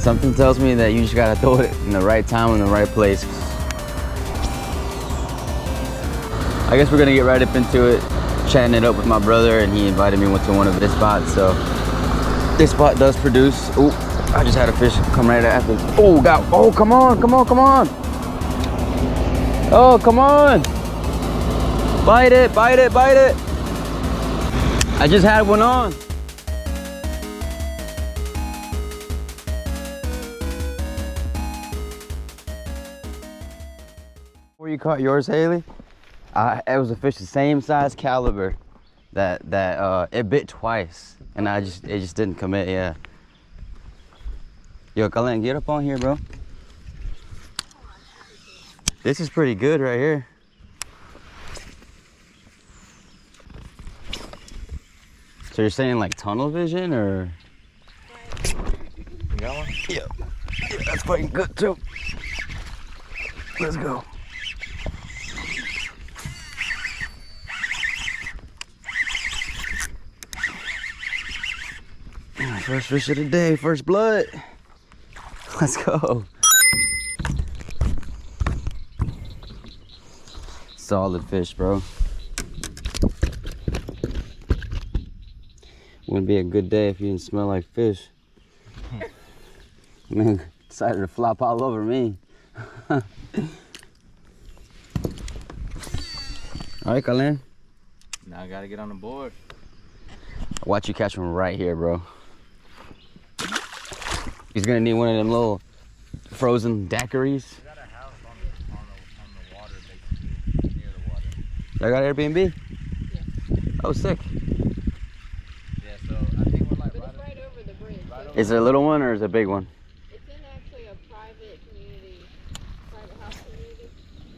Something tells me that you just gotta throw it in the right time in the right place. I guess we're gonna get right up into it, chatting it up with my brother, and he invited me to one of his spots. So this spot does produce. Ooh, I just had a fish come right after. Oh, oh, come on, come on, come on. Oh, come on. Bite it, bite it, bite it. I just had one on. Where you caught yours, Haley? It was a fish the same size caliber that it bit twice, and it just didn't commit. Yeah. Yo, Kalen, get up on here, bro. This is pretty good right here. So you're saying like tunnel vision, or? You got one? Yeah, that's fucking good too. Let's go. First fish of the day, first blood. Let's go. Solid fish, bro. Wouldn't be a good day if you didn't smell like fish. Man, decided to flop all over me. All right, Kalen. Now I gotta get on the board. Watch you catch one right here, bro. He's gonna need one of them little frozen daiquiris. We got a house on the water, basically, near the water. Y'all got Airbnb? Yeah. Oh, sick. Yeah, so I think we're like But it's right over the bridge. So Is it a little one or is it a big one? it's in actually a private community, private house community.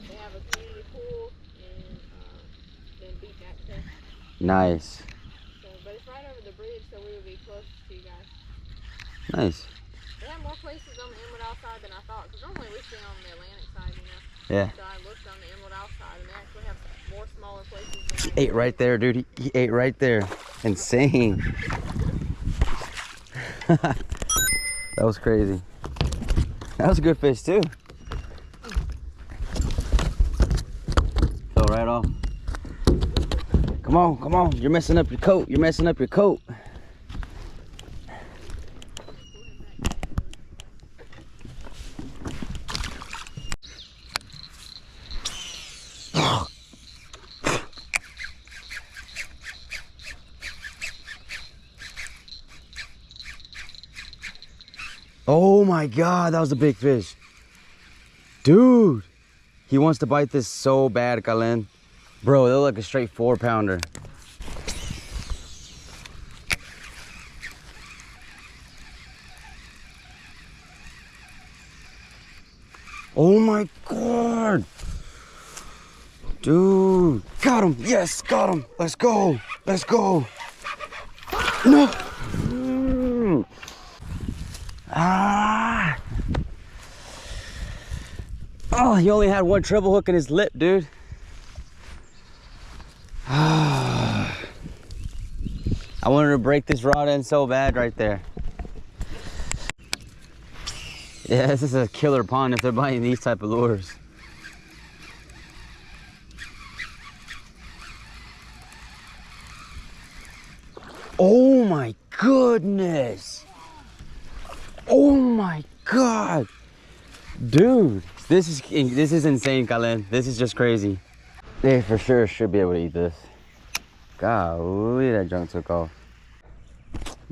They have a community pool and then beach access. Nice. So, but it's right over the bridge, so we would be close to you guys. Nice. They have more places on the Emerald Isle side than I thought, because normally we stay on the Atlantic side, you know. Yeah. So I looked on the Emerald Isle side, and they actually have more smaller places than He I ate right there, dude. He ate right there. Insane. That was crazy. That was a good fish too. Fell right off. Come on, come on. You're messing up your coat. You're messing up your coat. Oh my God, that was a big fish. Dude, he wants to bite this so bad, Kalen. Bro, they're like a straight 4-pounder. Oh my God. Dude, got him. Yes, got him. Let's go. Let's go. No. Ah. Oh, he only had one treble hook in his lip, dude. Ah. I wanted to break this rod end so bad right there. Yeah, this is a killer pond if they're buying these type of lures. Oh my goodness. Oh my God. Dude, this is insane, Kalen. This is just crazy. They for sure should be able to eat this. Golly, that junk took off.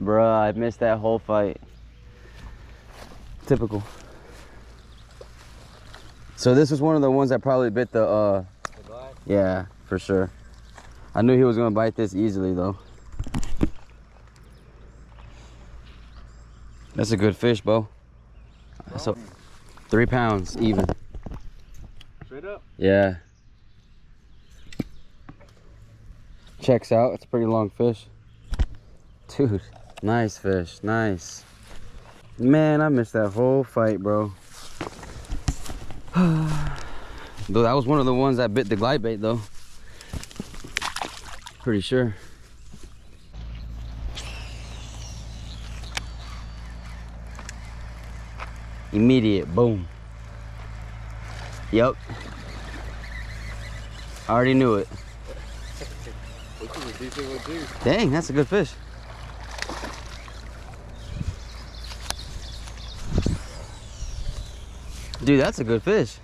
Bruh, I missed that whole fight. Typical. So this is one of the ones that probably bit the glide? Yeah, for sure. I knew he was gonna bite this easily though. That's a good fish, Bo. So 3 pounds even. Straight up? Yeah. Checks out. It's a pretty long fish. Dude, nice fish. Nice. Man, I missed that whole fight, bro. Though that was one of the ones that bit the glide bait, though. Pretty sure. Immediate, boom. Yep. I already knew it. Look at what these things will do. Dang, that's a good fish. Dude, that's a good fish.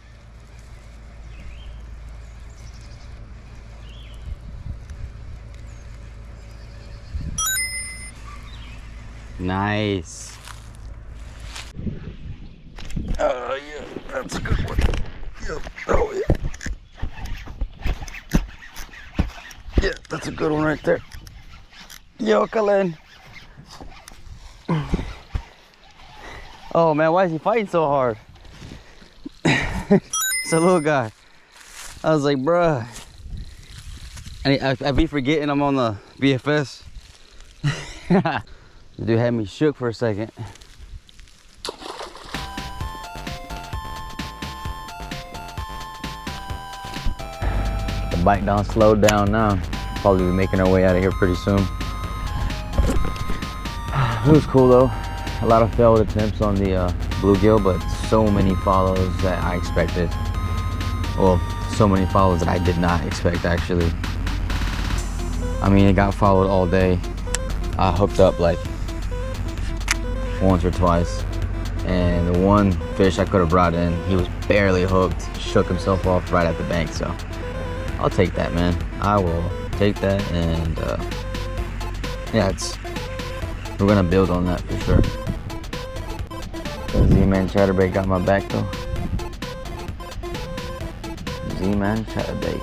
Nice. Oh yeah, that's a good one. Yep. Oh yeah. Yeah, that's a good one right there. Yo, Kalin. Oh man, why is he fighting so hard? It's a little guy. I was like, bruh. And I be forgetting I'm on the BFS. The dude had me shook for a second. The bike down slowed down now. Probably be making our way out of here pretty soon. It was cool though. A lot of failed attempts on the bluegill, but so many follows that I expected. Well, so many follows that I did not expect actually. I mean, it got followed all day. I hooked up like once or twice, and the one fish I could have brought in, he was barely hooked, shook himself off right at the bank. So I'll take that, man. I will take that, and yeah, we're gonna build on that for sure. Z-Man Chatterbait got my back though. Z-Man Chatterbait.